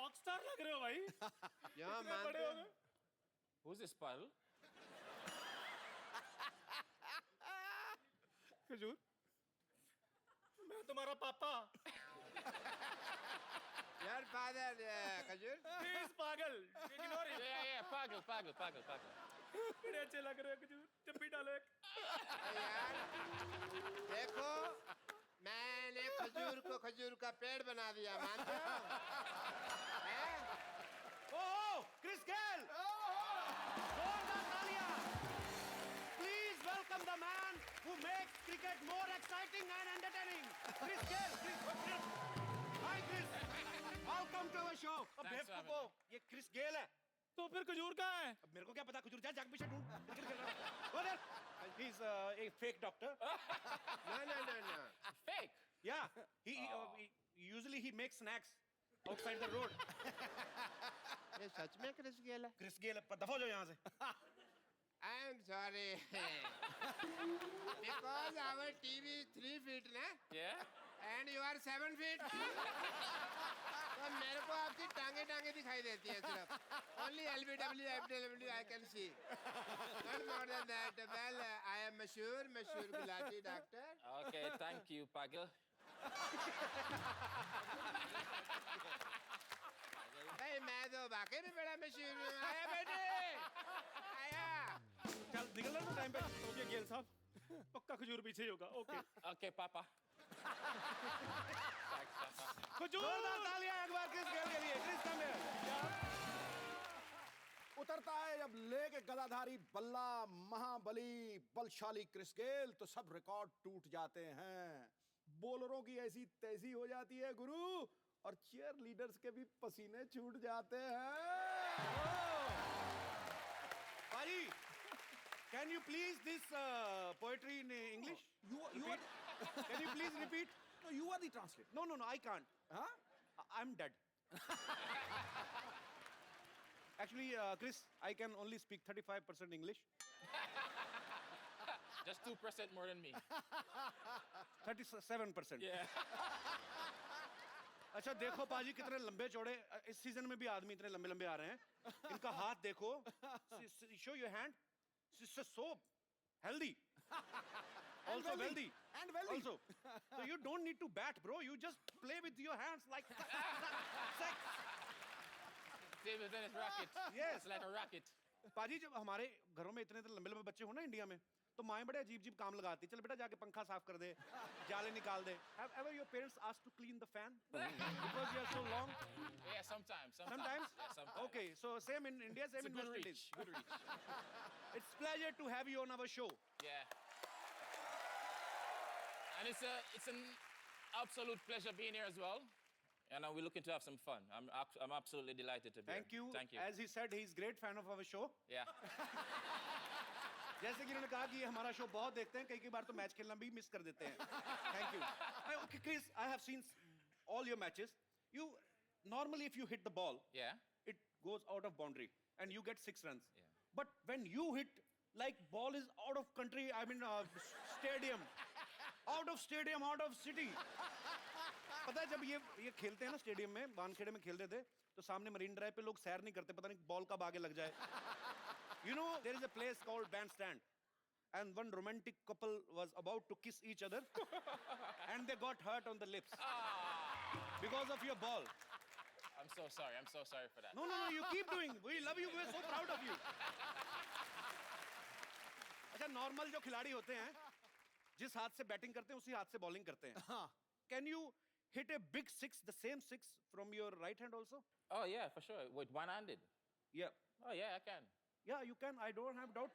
Rock star लग रहे हो भाई। यहाँ इतने बड़े हो गए। Who's this Parul? खजूर, मैं तुम्हारा पापा। यार फादर खजूर प्लीज पागल, इग्नोर हिम। Yeah, Pagal. बड़े अच्छे लग रहे हो खजूर, चप्पी डालो एक। यार देखो मैंने खजूर को खजूर का पेड़ बना दिया, मानते हो? हैं? ओह, क्रिस गेल। जोरदार तालियां। Please welcome the man who makes cricket more exciting and entertaining. Chris Gayle. Hi Chris. Welcome to our show. अब Thanks, बेवकूफो, ये क्रिस गेल है। तो फिर खजूर कहाँ है? अब मेरे को क्या पता, खजूर जा जाके पीछे ढूंढ। He's a fake doctor. No. Fake. Yeah, he usually he makes snacks outside the road. ये सच में क्रिस गेल है? क्रिस गेल, दफा हो जाओ यहाँ से। I am sorry. Because our TV is 3 feet ना? Yeah? And you are 7 feet. तो मेरे को आपकी टांगे दिखाई देती है सिर्फ. Only LBW, FW I can see. Not more than that. Well, I am Mashur Gulati doctor. Okay, thank you, Pagal. भाई मैं तो वाकई में बड़ा मशहूर हूँ. आया बेटे, आया. चल निकल रहा टाइम पे। ओके गेल साहब, पक्का खजूर पीछे ही होगा। Okay Okay, Papa. Thanks, Papa. खजूर। जोरदार तालियां एक बार क्रिस गेल के लिए। क्रिस कम है। उतरता है जब लेके गदाधारी बल्ला महाबली बलशाली क्रिस गेल तो सब रिकॉर्ड टूट जाते हैं। बॉलरों की ऐसी तैसी हो जाती है गुरु, और चीयर लीडर्स के भी पसीने छूट जाते हैं। भाई, can you please this poetry in English? You are Can you please repeat? no, you are the translator. No, I can't. Huh? I'm dead. Actually, Chris, I can only speak 35% English. Just 2% more than me. 37%. Yeah. अच्छा देखो पाजी कितने लंबे चौड़े इस season में भी आदमी इतने लंबे लंबे आ रहे हैं। इनका हाथ देखो। Show your hand. It's so healthy. Also wealthy. And wealthy. Also. So you don't need to bat, bro. You just play with your hands like sex. Table tennis racket. Yes. It's like a racket. पाजी जब हमारे घरों में इतने लंबे लंबे बच्चे हो ना इंडिया में, तो माएं बड़े अजीब काम लगाती। चल बेटा जाके पंखा साफ कर दे, जाले निकाल दे। Have ever your parents asked to clean the fan because you are so long? Yeah, sometimes. Sometimes? Yeah, sometimes. Okay, so same in India, It's same a in good West reach. Indies. Good reach. It's pleasure to have you on our show. Yeah. And it's an absolute pleasure being here as well. And we're looking to have some fun. I'm absolutely delighted to be Thank here. you. Thank you. As he said, he's great fan of our show. Yeah. जैसे कि उन्होंने कहा कि ये हमारा show बहुत देखते हैं, कई बार तो मैच खेलना भी मिस कर देते हैं। Thank you. Okay, Chris, I have seen all your matches. You normally if you hit the ball, Yeah. it goes out of boundary and you get 6 runs. Yeah. But when you hit, like ball is out of country, I mean stadium, out of stadium, out of city. पता है जब ये खेलते हैं ना stadium में, वानखेड़े में खेलते थे, तो सामने मरीन ड्राइव पे लोग सैर नहीं करते, पता नहीं बॉल कब आगे लग जाए। You know, there is a place called Bandstand, and one romantic couple was about to kiss each other, and they got hurt on the lips because of your ball. I'm so sorry. I'm so sorry for that. No, you keep doing. We love you. We're so proud of you. अच्छा, normal जो खिलाड़ी होते हैं, जिस हाथ से batting करते हैं, उसी हाथ से बॉलिंग करते हैं. Can you hit a big 6, the same 6 from your right hand also? Oh, yeah, for sure. With one-handed. Yeah. Oh, yeah, I can. Yeah, you can. I don't have doubt.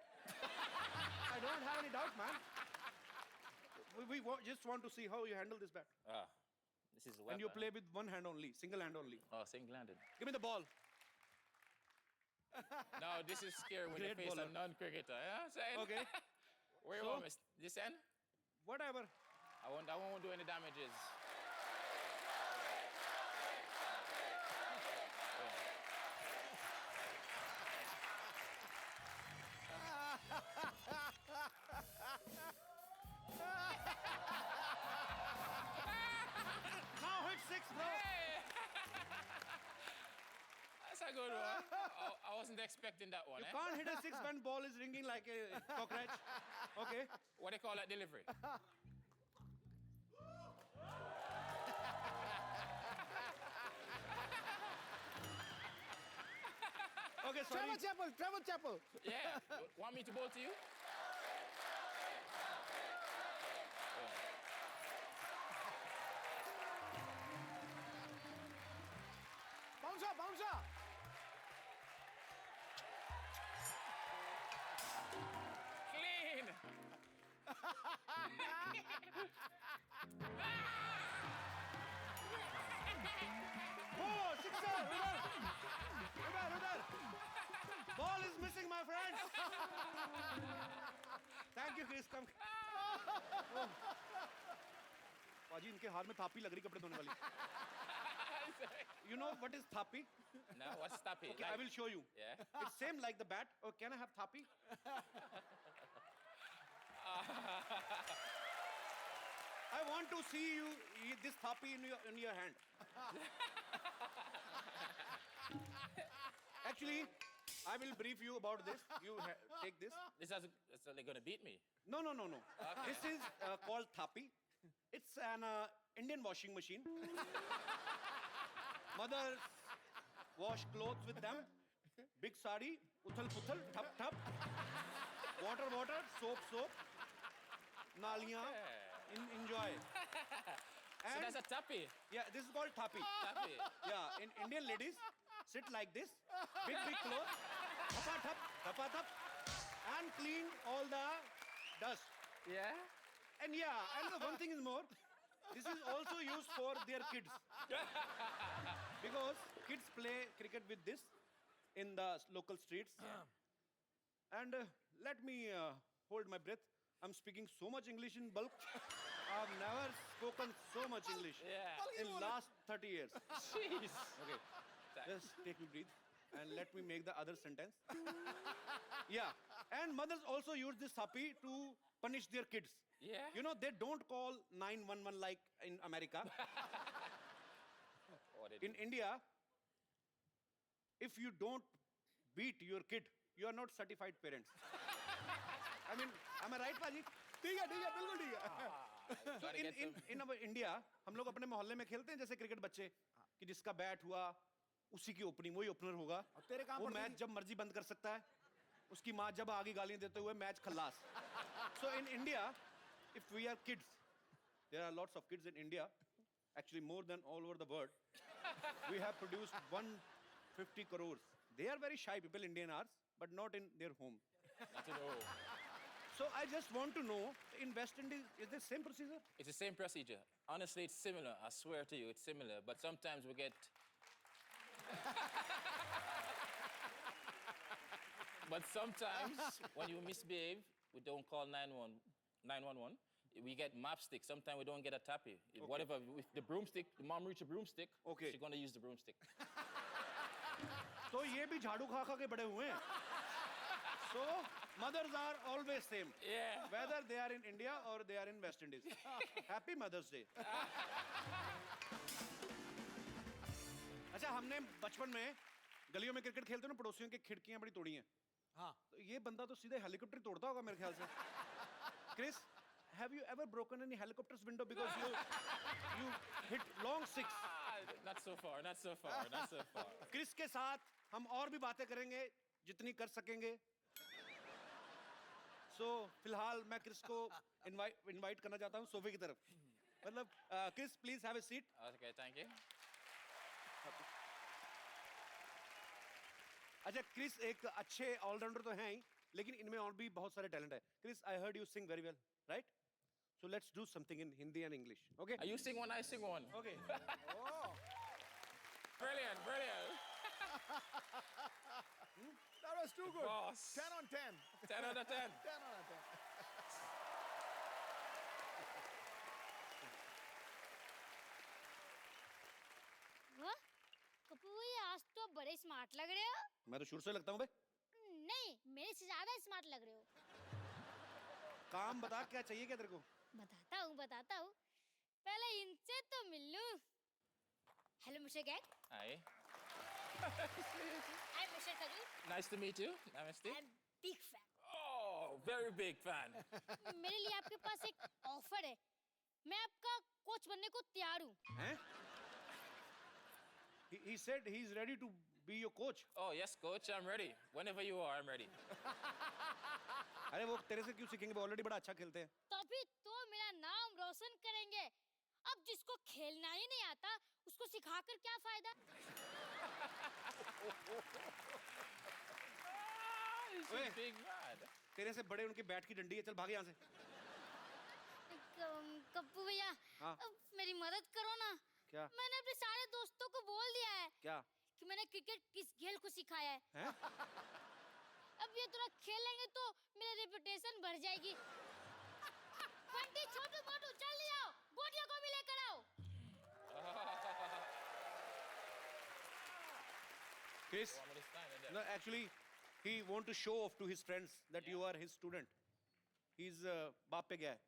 I don't have any doubt, man. We just want to see how you handle this bat. This is a And weapon. you play with one hand only, single hand only. Oh, single-handed. Give me the ball. No, this is scary when you Great face bowler. a non-cricketer. You know what I'm saying? Okay. Where So- you want me? This end? Whatever. I won't do any damages. Now hit 6, bro. good one. I wasn't expecting that one. You Eh? can't hit a six when ball is ringing like a cockroach. Okay. What do you call that delivery? Okay, sorry. Trevor Chapel. Yeah. Want me to bowl to you? Bouncer. Clean. Oh, sixer! Udhar! Ball is missing, my friend. Thank you, Chris. Come. Oh. पाजी इनके हाथ में थापी लग रही कपड़े धोने वाली. You know what is thapi? No, what's tappy? Okay, I will show you. Yeah. It's same like the bat. Oh, can I have thapi? I want to see you eat this thapi in your hand. Actually, I will brief you about this. You take this. It's only gonna beat me. No. This is called thapi. It's an Indian washing machine. Mothers wash clothes with them. Big sari, uthal puthal, thap. Water, soap. Naliyan, enjoy. So that's a tappy. Yeah, this is called thapi. Tappy. Yeah, in Indian ladies sit like this, big clothes, thap, and clean all the dust. Yeah. And one thing is more, this is also used for their kids. Because kids play cricket with this in the local streets. And let me hold my breath. I'm speaking so much English in bulk. I've never spoken so much English Yeah. in last 30 years. Jeez. Okay, just take me breathe and let me make the other sentence. Yeah, and mothers also use this thapi to punish their kids. Yeah. You know, they don't call 911 like in America. What did In India, if you don't beat your kid, you are not certified parents. I mean, am I right, Paji? ठीक है बिल्कुल ठीक है. So in our India, हम लोग अपने मोहल्ले में खेलते हैं जैसे क्रिकेट बच्चे कि जिसका बैट हुआ उसी की ओपनिंग वही ओपनर होगा. तेरे काम वो पड़ती मैच जब मर्जी बंद कर सकता है. उसकी माँ जब आगे गालियां देते हुए match Khallas. So in India, if we are kids, there are lots of kids in India, actually more than all over the world. We have produced 150 crores. They are very shy people, Indian are, but not in their home. Not to know. So I just want to know, in West Indies, is the same procedure? It's the same procedure. Honestly, it's similar. I swear to you, it's similar. But sometimes we get. But sometimes when you misbehave, we don't call 911. We get map stick. Sometimes we don't get a tappy. Whatever, with the broomstick, the mom reach a broomstick. Okay. She's gonna use the broomstick. So ये भी झाड़ू खा के बड़े हुए हैं. So mothers are always same. Yeah. Whether they are in India or they are in West Indies. Happy Mother's Day. अच्छा हमने बचपन में गलियों में क्रिकेट खेलते ना पड़ोसियों की खिड़कियां बड़ी तोड़ी हैं. हाँ. तो ये बंदा तो सीधे हेलीकॉप्टर तोड़ता होगा मेरे ख्याल से. Chris, have you ever broken any helicopter's window because you hit long six? Not so far. Chris के साथ हम और भी बातें करेंगे जितनी कर सकेंगे. So फिलहाल मैं क्रिस को इनवाइट करना चाहता हूँ सोफे की तरफ. मतलब Chris please have a seat. Okay, thank you. अच्छा क्रिस एक अच्छे ऑलराउंडर तो हैं ही लेकिन इनमें और भी बहुत सारे टैलेंट है. Chris I heard you sing very well right. So let's do something in Hindi and English. Okay? You sing one, I sing one. Okay. Brilliant. That was too good. Boss. 10 on 10. 10 out of 10. 10 on 10. वाह कपूर भाई आज तो बड़े smart लग रहे हो. मैं तो शुरू से लगता हूँ बे. नहीं मेरे से ज्यादा स्मार्ट लग रहे हो. काम बता क्या चाहिए क्या तेरे को. बताता हूँ पहले इनसे तो मिल लूं. हेलो मुझे gang. Hi. I'm Mr. Kajul. Nice to meet you. Namaste. I'm big fan. Oh, very big fan. मेरे लिए आपके पास एक ऑफर है। मैं आपका कोच बनने को तैयार हूँ। हैं? He said he's ready to be your coach. Oh, yes, coach, I'm ready. Whenever you are, I'm ready. अरे वो तेरे से क्यों सीखेंगे? वो ऑलरेडी बड़ा अच्छा खेलते हैं। तभी तो मेरा नाम रोशन करेंगे। अब जिसको खेलना ही नहीं आता, उसको सिखाकर क्या फायदा? He's Wait. a big man. तेरे से बड़े उनके बैट की डंडी है, चल भाग यहाँ से। कप्पू भैया, हाँ। अब मेरी मदद करो ना। क्या? मैंने अपने सारे दोस्तों को बोल दिया है क्या? कि मैंने क्रिकेट किस गेल को सिखाया है। हैं? अब ये थोड़ा खेलेंगे तो मेरी रेपुटेशन बढ़ जाएगी। बंटी छोटू मोटू जल्दी आओ, गोटियों को भी लेकर आओ। Chris, Want me to stand in there? no, actually, he want to show off to his friends that you are his student. He's बाप पे गया है।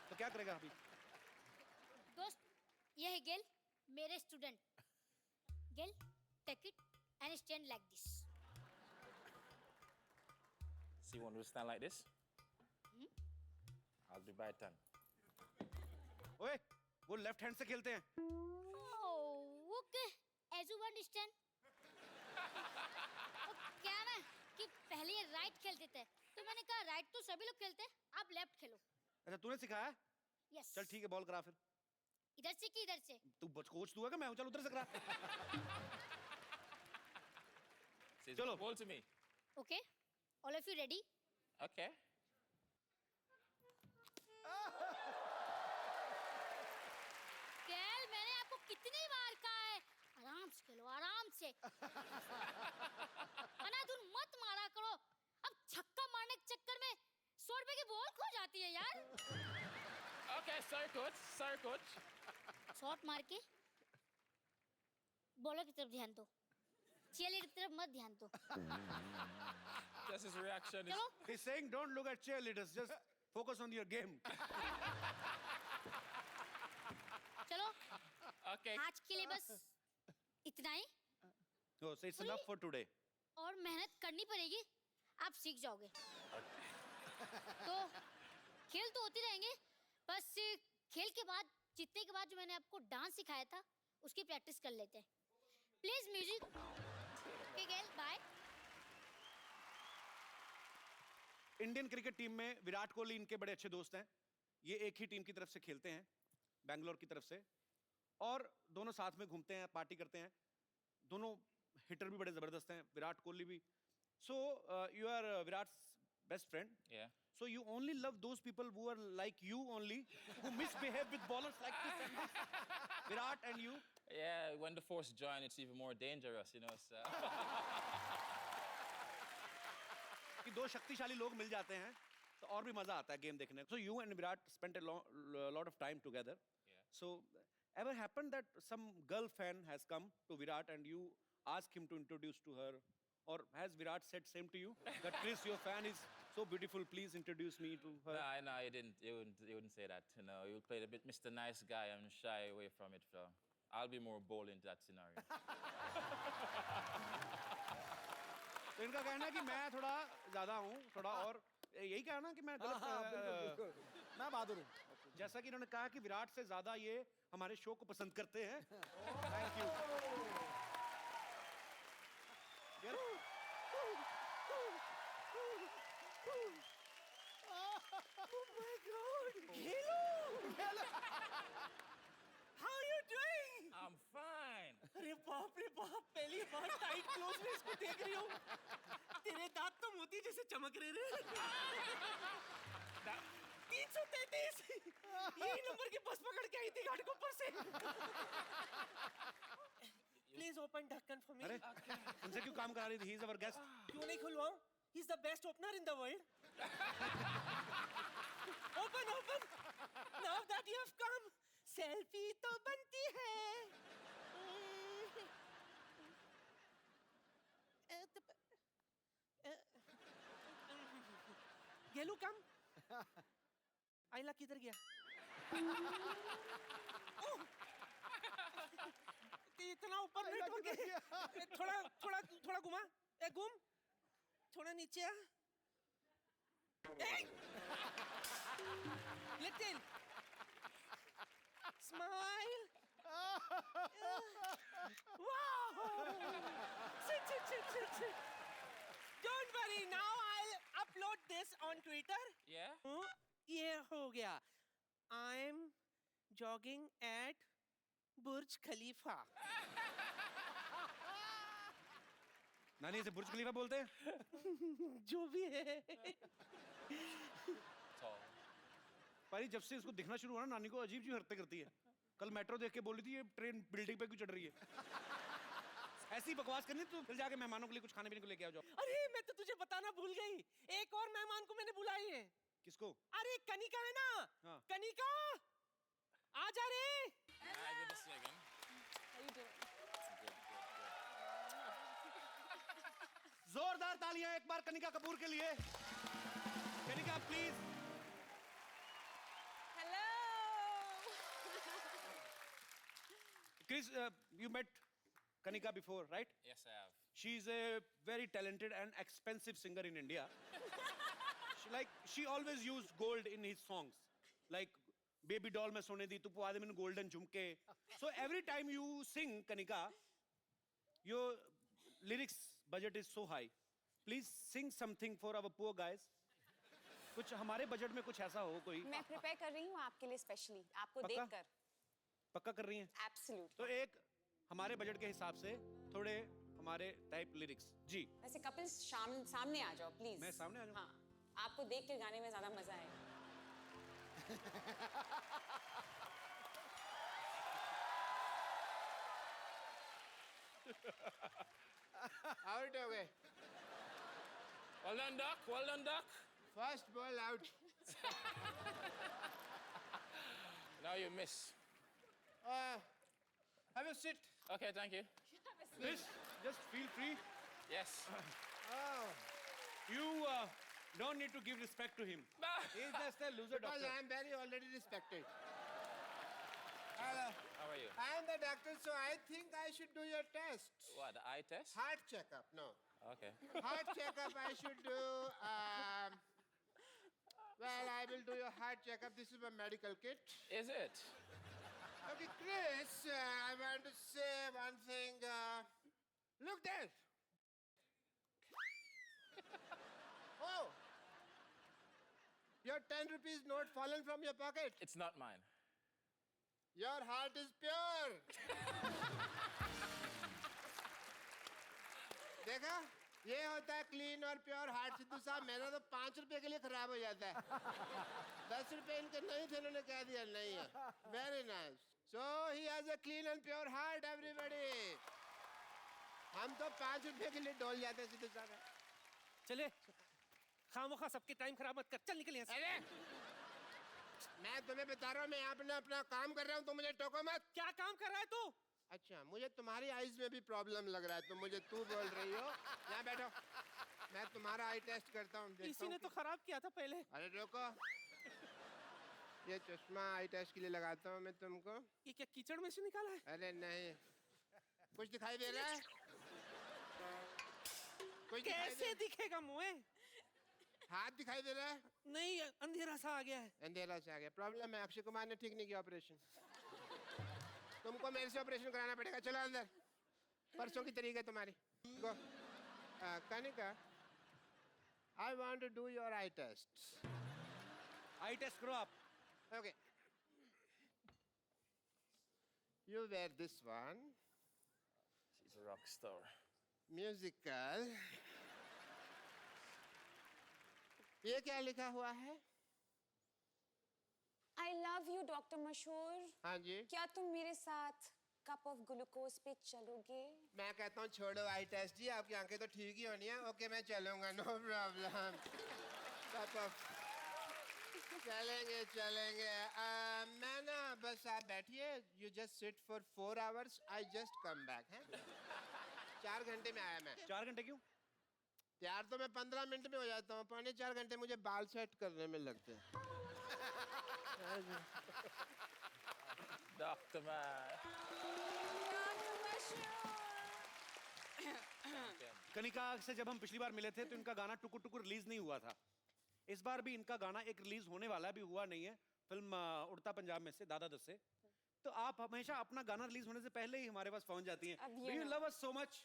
तो क्या करेगा अभी? दोस्त, ये है गेल, मेरे student. Gayle, take it and stand like this. So you want me to stand like this? I'll be by turn. ओए, वो लेफ्ट हैंड से खेलते हैं। Oh, okay. As you understand. वो क्या ना कि पहले ये राइट खेलते थे, तो मैंने कहा राइट तो सभी लोग खेलते हैं, आप लेफ्ट खेलो। अच्छा तूने सिखाया? यस। चल ठीक है, बॉल करा फिर। इधर से कि इधर से? तू कोच तू है क्या? मैं हूँ, चल उधर से करा। Says, Chalo. ball to me. Okay. All of you ready? Okay. गेल, मैंने आपको कितनी बार कहा है, आराम से खेलो, आराम से। अनाधुन मत मारा करो। अब छक्का मारने के चक्कर में 100 रुपए की बॉल खो जाती है यार। Okay, sorry, coach. Sorry, coach. Shot मार के बॉलर की तरफ ध्यान दो, चीयरलीडर की तरफ मत ध्यान दो। Just his reaction is. चलो, He's saying don't look at cheerleaders, just focus on your game. चलो, Okay. आज के लिए बस इतना ही। No, so it's enough for today. और मेहनत करनी पड़ेगी, आप सीख जाओगे। तो खेल तो होती रहेंगे, बस खेल के बाद जीतने के बाद जो मैंने आपको डांस सिखाया था उसकी प्रैक्टिस कर लेते हैं। Please music. Okay Gayle, bye. Indian cricket team में विराट कोहली इनके बड़े अच्छे दोस्त हैं। ये एक ही टीम की तरफ से खेलते हैं, बैंगलोर की तरफ से, और दोनों साथ में घूमते हैं, पार्टी करते हैं। दोनों हिटर भी बड़े जबरदस्त हैं, विराट कोहली भी। So you are Virat's best friend. Yeah. So you only love those people who are like you only, who misbehave with bowlers like this and this. Virat and you. Yeah, when the force join, it's even more dangerous, you know. So. कि दो शक्तिशाली लोग मिल जाते हैं तो और भी मजा आता है गेम देखने को. So you and Virat spent a lot of time together. Yeah. So ever happened that some girl fan has come to Virat and you ask him to introduce to her, or has Virat said same to you that Chris, your fan is so beautiful, please introduce me to her? No, he didn't. He wouldn't say that. You know, he would play a bit Mr. Nice Guy and shy away from it. So I'll be more bold in that scenario. तो इनका कहना है कि मैं थोड़ा ज्यादा हूँ, थोड़ा और यही कहना कि मैं गलत बिल्कुल मैं बहादुर हूँ. जैसा कि इन्होंने कहा कि विराट से ज्यादा ये हमारे शो को पसंद करते हैं. Thank you. How are you doing? I'm fine. अरे बाप रे बाप, पहली बार टाइट क्लोज में इसको देख रही हूँ. तेरे दांत तो मोती जैसे चमक रहे रे. 333 यही नंबर की बस पकड़ के आई थी घाटकोपर से. प्लीज ओपन ढक्कन फॉर मी. अरे इनसे क्यों काम करा रही थी? He is our guest. क्यों नहीं खुलवाऊं? He is the best opener in the world. Open open. Now that you have come, selfie तो बनती है. गेलू कम. आइला किधर गया? इतना परमानेंट हो गए। थोड़ा थोड़ा थोड़ा घुमा, ए घूम, थोड़ा नीचे आ, little smile, wow, sit. Don't worry, now I'll upload this on Twitter. Yeah? ये हो गया, I'm jogging at Burj Khalifa. नानी इसे बुर्ज खलीफा बोलते हैं। जो भी है। Tall. पारी जब से इसको दिखना शुरू हुआ ना, नानी को अजीब सी हरकतें करती है। कल मेट्रो देख के बोली थी ये ट्रेन बिल्डिंग पे क्यों चढ़ रही है। ऐसी बकवास करनी तो फिर जाके मेहमानों के लिए कुछ खाने पीने को लेके आ जाओ। अरे मैं तो तुझे बताना भूल गई, एक और मेहमान को मैंने बुलाई है। किसको? अरे कनिका है ना, हाँ। कनिका आ जा रे। Give us a second. जोरदार तालियां एक बार कनिका कपूर के लिए। Kanika please. Chris, you met Kanika before, right? Yes, I have. She's a very talented and expensive singer in India. She always used gold in his songs. Like Baby Doll mein sone di, tu pwa de mainu golden jhumke. So every time you sing Kanika, your lyrics budget is so high. Please sing something for our poor guys. कुछ हमारे budget में कुछ ऐसा हो कोई। मैं prepare कर रही हूँ आपके लिए स्पेशली, आपको पक्का? देखकर। पक्का कर रही हैं? एब्सोल्यूट। तो एक हमारे बजट के हिसाब से थोड़े हमारे टाइप लिरिक्स जी। वैसे कपिल सामने आ जाओ प्लीज। मैं सामने आ जाऊं? हाँ, आपको देख के गाने में ज्यादा मजा आएगा। आउट हो गए। Well done, Doc. Well done, Doc. First ball out. Now you miss. Have a sit. Okay, thank you. Please, just feel free. Yes. Oh, You don't need to give respect to him. He's just a loser because doctor. I am very already respected. Hello. How are you? I am the doctor, so I think I should do your test. What, the eye test? Heart checkup. No. Okay. Heart checkup I should do. Well, I will do your heart checkup. This is my medical kit. Is it? Okay, Chris, I want to say one thing. Look there. Oh. Your 10 rupees note fallen from your pocket. It's not mine. Your heart is pure. देखा, ये होता है clean और pure heart. Sidhu साहब, मेरा तो 5 रुपए के लिए खराब हो जाता है। 10 रुपए इनके नहीं थे, इन्होंने कह दिया नहीं है। Very nice. So he has a clean and pure heart everybody. हम तो 5 रुपए के लिए डोल जाते हैं सिद्धू साहब। चले, खामोखा सबके टाइम खराब मत कर, चल निकल यहाँ से। अरे, मैं तुम्हें बता रहा हूँ, मैं अपना काम कर रहा हूँ, तो मुझे टोको मत। क्या काम कर रहा है तू? अच्छा, मुझे तुम्हारी आईज में भी प्रॉब्लम लग रहा है, तो मुझे तू बोल रही हो। यहाँ बैठो, मैं तुम्हारा आई टेस्ट करता हूँ। इसी ने तो खराब किया था पहले। अरे रुको, ये चश्मा आई टेस्ट के लिए लगाता हूँ मैं तुमको। ये क्या कीचड़ में से निकाला है? अरे नहीं, कुछ दिखाई दे रहा है? कुछ दिखाई कैसे दिखेगा मुँह? हाथ दिखाई दे रहा है? नहीं, अंधेरा सा आ गया है। अंधेरा से आ गया। प्रॉब्लम है, अक्षय कुमार ने ठीक नहीं किया ऑपरेशन। तुमको मेरे से ऑपरेशन कराना पड़ेगा। चलो अंदर, परसों की तरीक है तुम्हारी। Go. Kanika, I want to do your eye test. Eye test करो आप। Okay. You wear this one. She's a rock star. Musical. ये क्या लिखा हुआ है? I love you, डॉक्टर मशहूर। हाँ जी। क्या तुम मेरे साथ कप ऑफ ग्लूकोज पे चलोगे? मैं कहता हूँ छोड़ो आई टेस्ट जी, आपकी आंखें तो ठीक ही होनी है। ओके, मैं चलूंगा, नो प्रॉब्लम। चलेंगे। मैं ना बस आप बैठिए, you just sit for 4 hours, I just come back है। 4 घंटे में आया मैं। 4 घंटे क्यों? तैयार तो मैं 15 मिनट में हो जाता हूँ, 3.25 घंटे मुझे बाल सेट करने में लगते हैं। Doctor man. डॉक्टर मशहूर। कनिका से जब हम पिछली बार मिले थे तो इनका गाना टुकुर टुकुर रिलीज नहीं हुआ था। इस बार भी इनका गाना एक रिलीज होने वाला है, अभी हुआ नहीं है। फिल्म उड़ता पंजाब में से, दादा दस से। तो आप हमेशा अपना गाना रिलीज होने से पहले ही हमारे पास पहुंच जाती हैं। अब Do ये you ना- love us so much?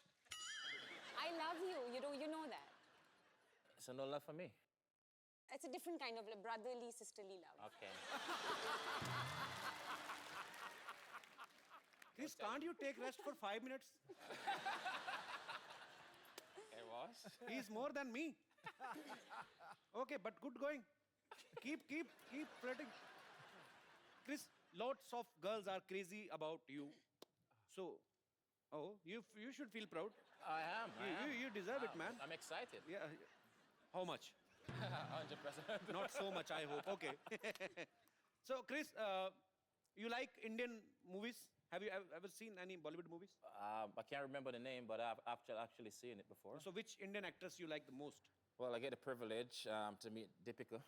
I love you. You know that. So no love for me. It's a different kind of brotherly, sisterly love. Okay. Chris, can't you take rest for 5 minutes? It was. He's more than me. Okay, but good going. Keep flirting. Chris, lots of girls are crazy about you. So, you should feel proud. I am. You deserve it, man. I'm excited. Yeah. How much? 100%. Not so much, I hope. Okay. So, Chris, you like Indian movies? Have you ever seen any Bollywood movies? I can't remember the name, but I've actually seen it before. So, which Indian actress you like the most? Well, I get the privilege to meet Deepika.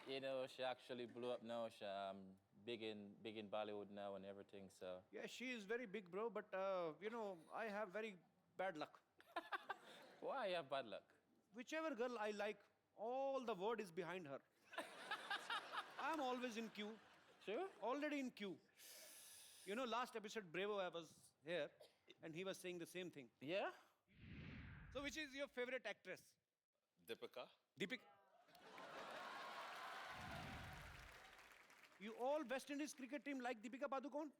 You know, she actually blew up now. She big in Bollywood now and everything. So Yeah, she is very big, bro. But you know, I have very bad luck. why you have bad luck? Whichever girl I like, all the word is behind her. I'm always in queue. Sure. Already in queue. You know, last episode, Bravo, I was here, and he was saying the same thing. Yeah. So, which is your favorite actress? Deepika. Deepika. You all West Indies cricket team like Deepika Padukone?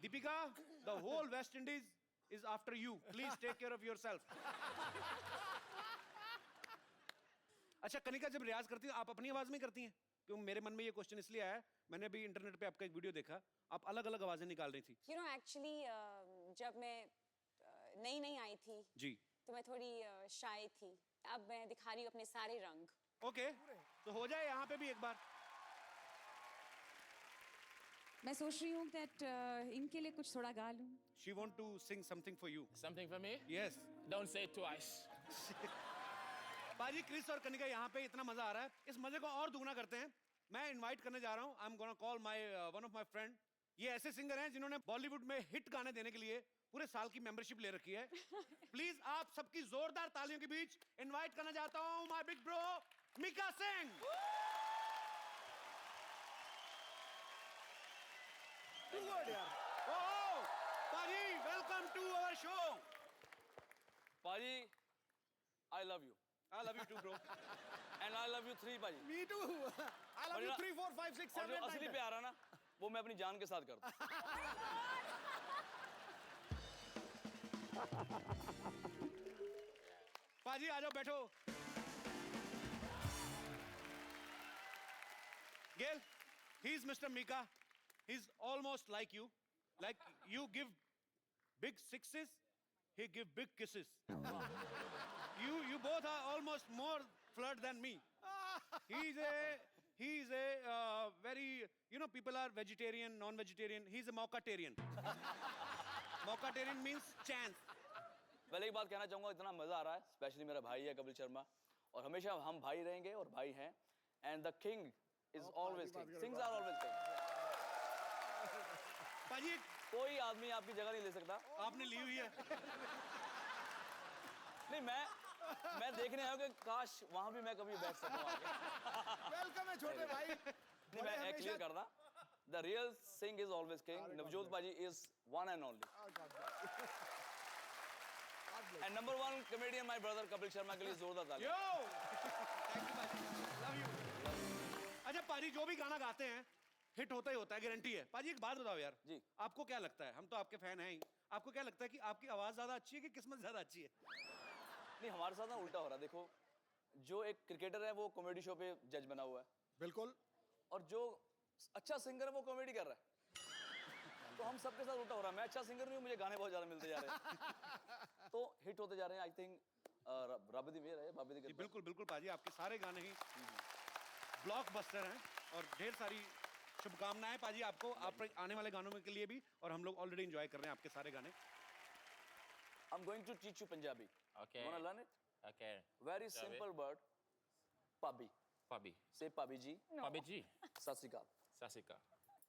Deepika, the whole West Indies is after you. Please take care of yourself. अच्छा कनिका, जब रियाज करती हैं आप अपनी आवाज में करती हैं? क्यों मेरे मन में ये क्वेश्चन इसलिए आया, मैंने अभी इंटरनेट पे आपका एक वीडियो देखा, आप अलग अलग आवाजें निकाल रही थी। You know, actually, जब मैं नई आई थी जी। तो मैं थोड़ी शाय थी। अब मैं दिखा रही हूँ अपने सारे रंग। ओके, तो हो जाए यहाँ पे भी एक बार। मैं सोच रही हूँ that इनके लिए कुछ थोड़ा गा लूँ। She want to sing something for you. Something for me? Yes. Don't say it twice. बाजी, क्रिस और कनिका यहाँ पे इतना मजा आ रहा है, इस मजे को और दुगना करते हैं। मैं इनवाइट करने जा रहा हूँ, I am gonna call my one of my friend. ये ऐसे सिंगर हैं जिन्होंने बॉलीवुड में हिट गाने देने के लिए पूरे साल की मेंबरशिप ले रखी है। प्लीज आप सबकी जोरदार तालियों के बीच इनवाइट करना चाहता हूँ my big bro Mika Singh. Oh Paji, welcome to our show. Paji, I love you. I love you too bro. And I love you 3, Paji. Me too. I love you 3, 4, 5, 6, और 7, जो 8, असली 9, प्यार है ना, वो मैं अपनी जान के साथ करता हूँ। बाजी आ जाओ, बैठो। Gail, he's Mr. Mika. He's almost like you. Like you give big sixes, he give big kisses. You both are almost more flirt than me. He's a very, you know, people are vegetarian, non-vegetarian. He's a mockatarian. Mockatarian means chance. पहले एक बात कहना चाहूँगा, इतना मजा आ रहा है, specially मेरा भाई है कपिल शर्मा, और हमेशा हम भाई रहेंगे और भाई हैं। And the king is always king. Kings are always king. पाजी, कोई आदमी आपकी जगह नहीं ले सकता। आपने ली हुई है। नहीं, मैं देखने आया हूँ कि काश वहाँ भी मैं कभी बैठ सकूँ आके। वेलकम है छोटे भाई। नहीं, मैं एक क्लियर कर रहा। The real Singh is always king. Navjot Paji is one and only. And number one comedian, my brother Kapil Sharma के लिए जोरदार ताली। Yo! Thank you, पाजी। Love you. अच्छा पाजी, जो भी गाना गाते हैं हिट होता ही होता है, गारंटी है। पाजी एक बात बताओ यार, जी। आपको क्या लगता है, हम तो आपके फैन हैं ही, आपको क्या लगता है कि आपकी आवाज ज्यादा अच्छी है कि किस्मत ज्यादा अच्छी है? नहीं, हमारे साथ ना उल्टा हो रहा है। देखो, जो एक क्रिकेटर है वो कॉमेडी शो पे जज बना हुआ है, बिल्कुल। और जो अच्छा सिंगर है वो कॉमेडी कर रहा है। तो हम सबके साथ उल्टा हो रहा है। मैं अच्छा सिंगर नहीं हूँ, मुझे गाने बहुत ज्यादा मिलते जा रहे हैं, तो हिट होते जा रहे हैं। आई थिंक रब दी मेहर है, बाबे दी जी कृपा। बिल्कुल बिल्कुल पाजी, आपके सारे गाने ही ब्लॉकबस्टर हैं और ढेर सारी शुभकामनाएं पाजी आपको, आप आने वाले गानों में के लिए भी, और हम लोग ऑलरेडी एंजॉय कर रहे हैं आपके सारे गाने। I'm going to teach you Punjabi. Okay. You wanna learn it? Okay. Very Shall we? simple word, Pabi. Pabi. Say Pabi ji. Pabi G. Sat Sri Akal. Sasika.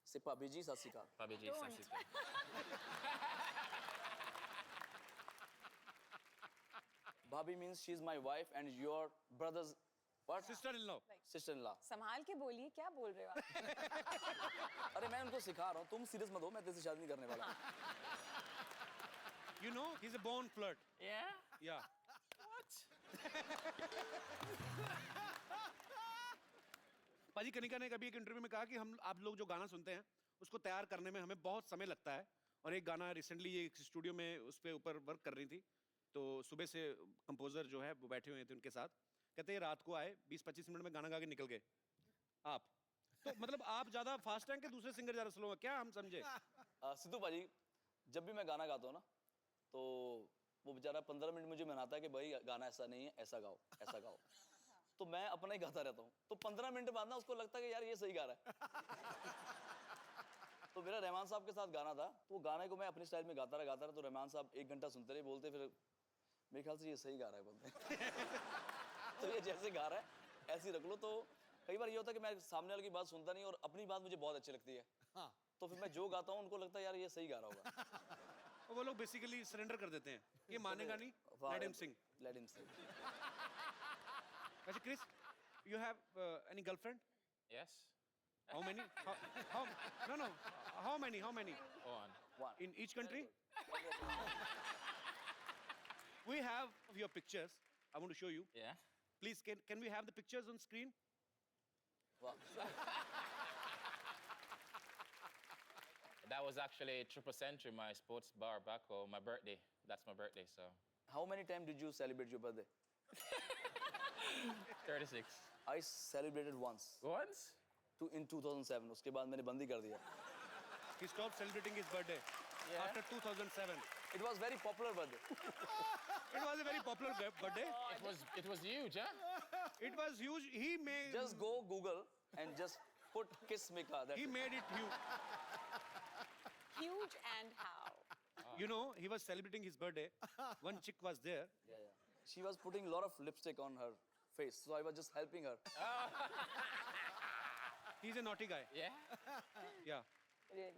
Say Pabi ji. Sat Sri Akal. Pabi G. Sasika. Bhabhi means she's my wife and your brother's what? Sister-in-law. Sister-in-law. संभाल के बोलिए क्या बोल रहे हो आप? अरे मैं उनको सिखा रहा हूँ तुम सीरियस मत हो मैं तेरे से शादी नहीं करने वाला You know, he's a born flirt. Yeah? Yeah. पाजी कनिका ने कभी एक इंटरव्यू में कहा कि हम आप लोग जो गाना सुनते हैं उसको तैयार करने में हमें बहुत समय लगता है और एक गाना रिसेंटली ये एक स्टूडियो में उस पे ऊपर वर्क कर रही थी तो सुबह से कंपोजर जो है वो बैठे हुए थे उनके साथ कहते हैं रात को आए 20-25 मिनट में गाना गा के निकल गए आप तो मतलब आप ज्यादा फास्ट हैं कि दूसरे सिंगर ज्यादा स्लो हैं क्या हम समझे सिद्धू पाजी जब भी मैं गाना गाता हूँ ना तो वो बेचारा 15 मिनट मुझे मनाता है कि भाई गाना ऐसा नहीं है ऐसा गाओ तो मैं अपना ही गाता रहता हूँ तो 15 मिनट बाद ना उसको लगता है कि यार ये सही गा रहा है तो मेरा रहमान साहब के साथ गाना था तो वो गाने को मैं अपने स्टाइल में गाता रहा तो रहमान साहब 1 घंटा सुनते रहे बोलते फिर मेरे ख्याल से ये सही गा रहा है बोलते तो ये जैसे गा रहा है ऐसे ही रख लो तो कई बार ये होता है कि मैं सामने वाले की बात सुनता नहीं और अपनी बात मुझे बहुत अच्छी लगती है तो फिर मैं जो गाता हूँ उनको लगता है यार ये सही गा रहा होगा वो लोग बेसिकली सरेंडर कर देते हैं ये मानेगा नहीं लेट हिम सिंग अच्छा Chris you have any girlfriend Yes? how many no how many One. in each country we have your pictures I want to show you Yeah? please can we have the pictures on screen That was actually Triple Century, my sports bar back home, my birthday. That's my birthday, so. How many times did you celebrate your birthday? 36. I celebrated once Once? in 2007 उसके बाद मैंने बंद ही कर दिया he stopped celebrating his birthday after 2007 It was very popular birthday it was a very popular birthday It was huge, huh? it was huge he made Just go Google and just put Kiss Mika that's he it. made it huge Huge and how? you know he was celebrating his birthday one chick was there Yeah. She was putting a lot of lipstick on her face so I was just helping her he's a naughty guy Yeah? yeah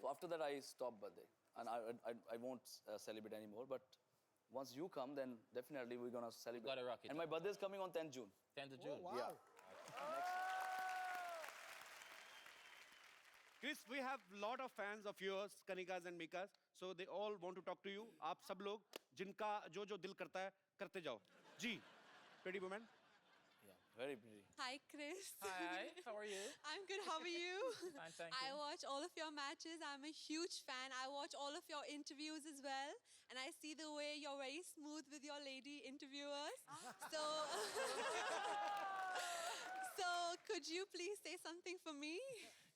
So after that I stopped birthday and I won't celebrate anymore but once you come then definitely we're gonna celebrate Gotta rock it. and my birthday is coming on 10th June 10th of June. yeah Chris, we have lot of fans of yours, Kanikas and Mikas, so they all want to talk to you. आप सब लोग जिनका जो जो दिल करता है करते जाओ. जी, pretty woman. yeah very pretty Hi, Chris. Hi, how are you? I'm good. How are you? Fine, thank I you. watch all of your matches. I'm a huge fan. I watch all of your interviews as well. And I see the way you're very smooth with your lady interviewers. So, so could you please say something for me?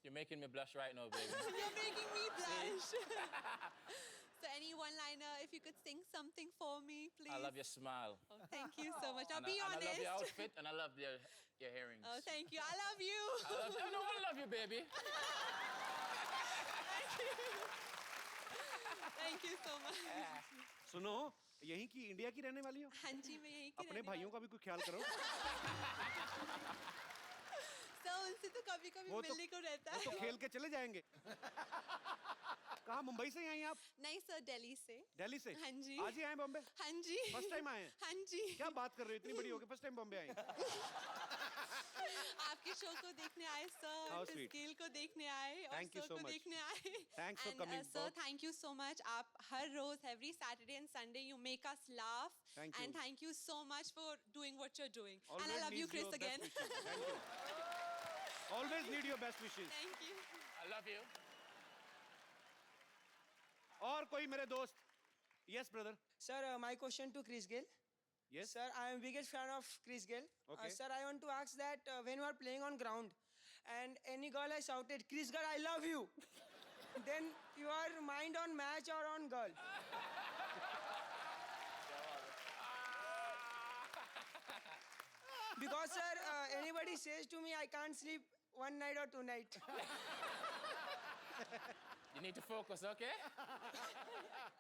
You're making me blush right now, baby. You're making me blush. So any one-liner, if you could sing something for me, please. I love your smile. Oh, thank you so much. Now And be I honest. love your outfit and I love your earrings. Oh, thank you. I love you. I love you, baby. Thank you so much. सुनो, यहीं की India की रहने वाली हो? हाँ जी, मैं यहीं की अपने रहने भाइयों का भी कोई ख्याल करो. तो उनसे तो कभी-कभी वो तो- मिलने को रहता वो तो है। खेल के चले जाएंगे. कहाँ मुंबई से ही आई आप? नहीं सर, दिल्ली से। दिल्ली से? हाँ जी। आज ही आए बॉम्बे? हाँ जी। First time आए हैं? हाँ जी। क्या बात कर रहे हो? इतनी बड़ी हो गई फर्स्ट टाइम बॉम्बे आई. आपके शो को देखने आए सर, How इस sweet. खेल को देखने आए और Thank you शो so को much. देखने आए. Thanks for And, coming. sir, thank you so much. आप हर रोज, every Saturday and Sunday, you make us laugh. Thank And you. thank you so much for doing what you're doing. Always And I love you, needs Chris, your again. best wishes. Thank you. Always need your best wishes. Thank you. I love you. और कोई मेरे दोस्त? Yes, brother. Sir, my question to Chris Gayle. Yes. Sir, I am biggest fan of Chris Gayle. Okay. Sir, I want to ask that when you are playing on ground and any girl has shouted, Chris Gayle, I love you. Then your mind on match or on girl? Because sir, anybody says to me, I can't sleep one night or two night. You need to focus, okay?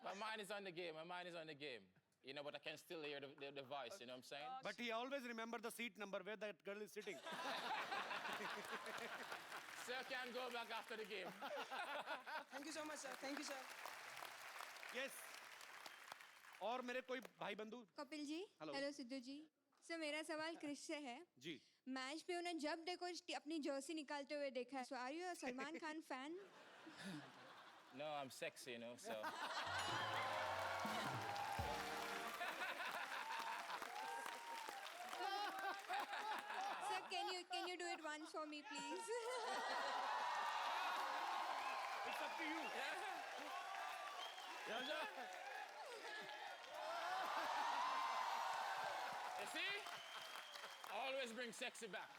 My mind is on the game. My mind is on the game. You know, but I can still hear the voice, you know what I'm saying? But he always remember the seat number where that girl is sitting. can go back after the game. Thank you so much, sir. Thank you, sir. Yes और मेरे कोई भाई बंधु Kapil ji Hello. Hello Sidhu जी sir मेरा सवाल Chris से है जी match पे उन्हें जब देखो अपनी जर्सी निकालते हुए देखा है so are you a Salman Khan fan No, I'm sexy, you know, so. Sir can you do it once for me please it's up to you You see? Always bring sexy back.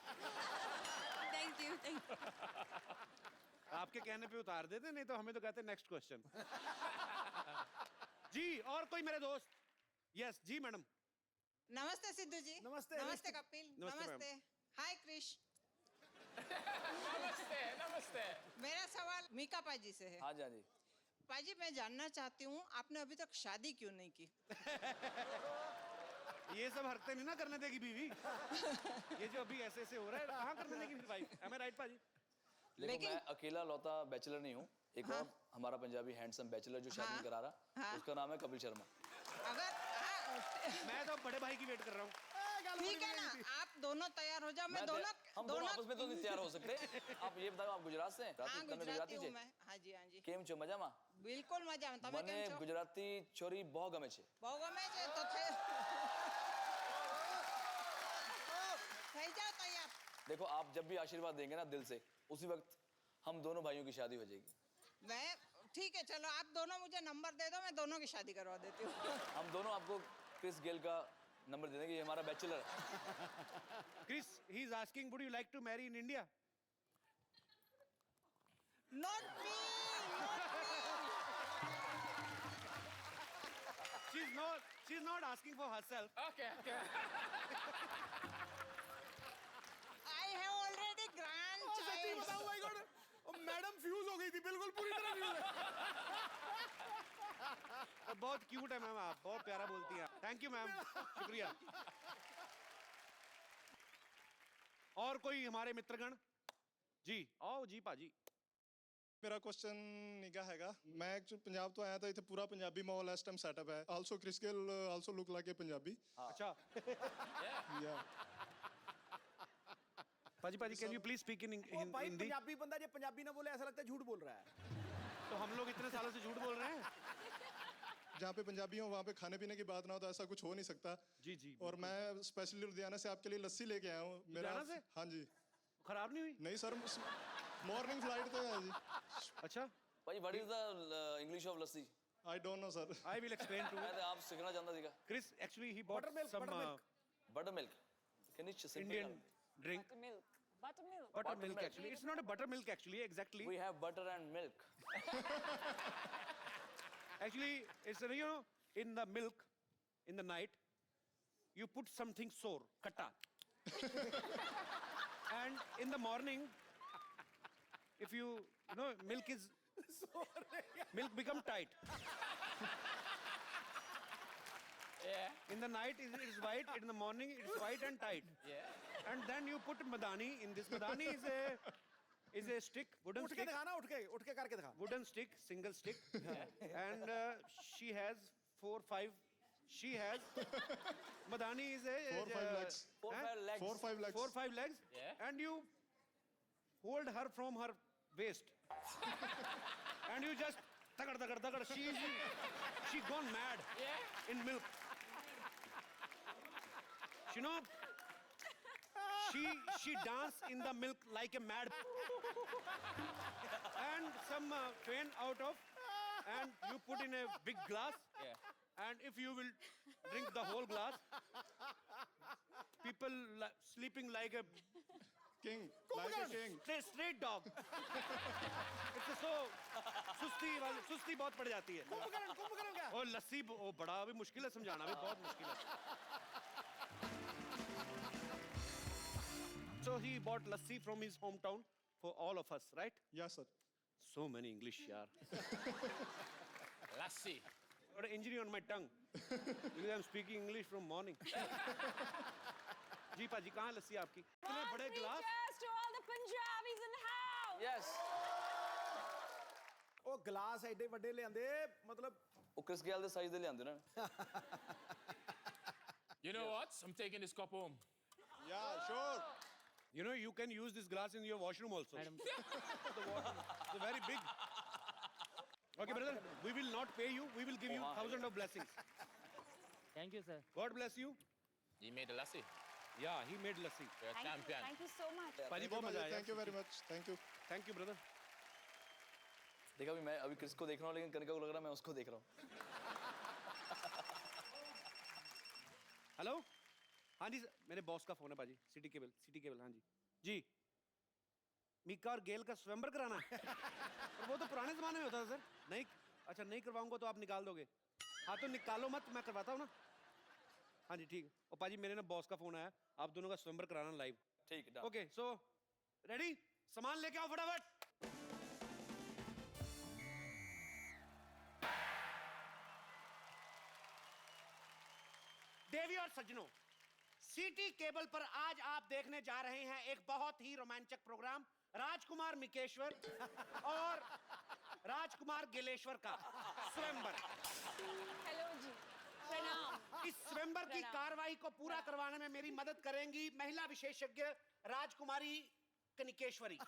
Thank you आपके कहने पे उतार देते नहीं तो हमें तो कहते नेक्स्ट क्वेश्चन जी और कोई मेरे दोस्त यस जी मैडम नमस्ते सिद्धू जी नमस्ते, नमस्ते कपिल नमस्ते, नमस्ते हाय क्रिश Namaste, namaste. मेरा सवाल मीका पाजी से है हाँ जी हाँ जी पाजी मैं जानना चाहती हूँ आपने अभी तक शादी क्यों नहीं की ये सब हरकतें नहीं ना करने देगी बीवी ये जो अभी ऐसे ऐसे हो रहा है कहाँ करने देगी मेरी वाइफ एम आई राइट पाजी लेकिन मैं अकेला लौता बैचलर नहीं हूँ एक और हमारा पंजाबी हैंडसम बैचलर जो शादी नहीं करा रहा उसका नाम है कपिल शर्मा अगर मैं तो बड़े भाई की वेट कर रहा हूँ ठीक है ना आप दोनों तैयार हो जाओ मैं दोनों हम दोनों आपस में तो नहीं तैयार हो सकते आप ये बताओ आप गुजरात से हैं हाँ તમે गुजराती हूँ છે मैं हाँ जी हाँ जी કેમ છો મજામાં बिल्कुल मजा में તમે મને કેમ છો ગુજરાતી છોરી બહુ ગમે છે બહુ ગમે છે તો થઈ જાઓ તૈયાર देखो आप जब भी आशीर्वाद देंगे ना दिल से उसी वक्त हम दोनों भाइयों की शादी हो जाएगी मैं ठीक है चलो आप दोनों मुझे नंबर दे दो मैं दोनों की शादी करवा देती हूँ हम दोनों आपको क्रिस गेल का नंबर दे देंगे ये हमारा बैचलर है Chris he is asking would you like to marry in India not me she is not asking for herself Okay, okay. I have already grand सच्ची चाइल्ड बताऊं भाई गॉड मैडम फ्यूज हो गई थी बिल्कुल पूरी तरह फ्यूज बहुत क्यूट है मैम आप बहुत प्यारा बोलती हैं थैंक यू मैम शुक्रिया और कोई हमारे मित्रगण जी आओ जी पाजी ਮੇਰਾ ਕੁਐਸਚਨ ਨਿਗਾ ਹੈਗਾ ਮੈਂ ਐਕਚੁਅਲੀ ਪੰਜਾਬ ਤੋਂ ਆਇਆ ਤਾਂ ਇੱਥੇ ਪੂਰਾ ਪੰਜਾਬੀ ਮਾਹੌਲ ਇਸ ਟਾਈਮ ਸੈਟਅਪ ਹੈ also Chris Gayle also look like a Punjabi अच्छा ਯਾ Paji Paji can you please speak in ओ भाई हिंदी पंजाबी बंदा जो पंजाबी ना बोले ऐसा लगता है झूठ बोल रहा है तो हम लोग इतने सालों से झूठ बोल रहे हैं जहाँ पे पंजाबी हो वहाँ पे खाने पीने की बात ना हो तो ऐसा कुछ हो नहीं सकता जी जी और मैं स्पेशली लुधियाना से आपके लिए लस्सी लेके आया हूँ लुधियाना से? हाँ जी खराब नहीं हुई नहीं सर मॉर्निंग फ्लाइट तो है जी अच्छा भाई what is the English of lassi I don't know sir I will explain to मैं तो आप सीखना चाहता सीखा Chris actually he bought some butter milk can you Indian drink Buttermilk. butter milk actually it's not a buttermilk actually exactly we have butter and milk actually it's you know in the milk in the night you put something sour khatta and in the morning if you know milk is milk become tight Yeah. in the night it's white in the morning it's white and tight Yeah. and then you put madani in this madani is a stick wooden उठ के stick दिखाना उठ के करके दिखा wooden stick single stick and she has 4-5 she has madani is a 4-5 legs. 4-5 legs 4-5 legs 4-5 legs Yeah. and you hold her from her waist and you just tagad she gone mad Yeah. in milk you know she dance in the milk like a mad and some faint out of and you put in a big glass Yeah. and if you will drink the whole glass people sleeping like a king like a king straight dog it's so सुस्ती बहुत पड़ जाती है कुंभकर्ण क्या और लस्सी वो बड़ा भी मुश्किल है समझाना भी बहुत मुश्किल है so he bought lassi from his hometown for all of us right yes sir so many English yaar Lassi. got an injury on my tongue because I'm speaking English from morning जी पाजी कहाँ लस्सी आपकी इतने बड़े गिलास Cheers to all the Punjabis in the house. yes glass ਐਡੇ ਵੱਡੇ ਲਿਆਂਦੇ ਮਤਲਬ ਉਹ ਕ੍ਰਿਸ ਗੇਲ ਦੇ ਸਾਈਜ਼ ਦੇ ਲਿਆਂਦੇ ਉਹਨਾਂ ਨੇ You know what? I'm taking this cup home. Yeah, sure. You know, you can use this glass in your washroom also. It's very big. Okay, brother, we will not pay you. We will give you thousands of blessings. Thank you, sir. God bless you. You made a lassi. Yeah, he made lassi. You're a champion. Thank you so much. पाजी बहुत मजा आया. Thank you very much. Thank you. Thank you, brother. देखा अभी मैं अभी Chris को देख रहा हूँ लेकिन कनिका को लग रहा है मैं उसको देख रहा हूँ हेलो हाँ जी मेरे बॉस का फोन है पाजी. सिटी केबल हाँ जी मीका और गेल का स्वयंवर कराना है. और वो तो पुराने जमाने में होता था सर. नहीं अच्छा नहीं करवाऊंगा तो आप निकाल दोगे. हाँ तो निकालो मत, मैं करवाता हूँ ना. हाँ जी ठीक है. और पाजी मेरे ना बॉस का फोन आया, आप दोनों का स्वयंवर कराना लाइव. ठीक है ओके सो रेडी, सामान लेके आओ फटाफट. देवी और सज्जनों, सिटी केबल पर आज आप देखने जा रहे हैं एक बहुत ही रोमांचक प्रोग्राम, राजकुमार मिकेश्वर और राजकुमार गिलेश्वर का स्वयंवर. हेलो जी, प्रणाम. इस स्वयंवर की कार्रवाई को पूरा करवाने में मेरी मदद करेंगी महिला विशेषज्ञ राजकुमारी कनिकेश्वरी.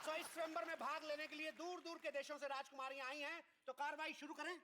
तो इस स्वयंवर में भाग लेने के लिए दूर दूर के देशों से राजकुमारियां आई हैं, तो कार्रवाई शुरू करें.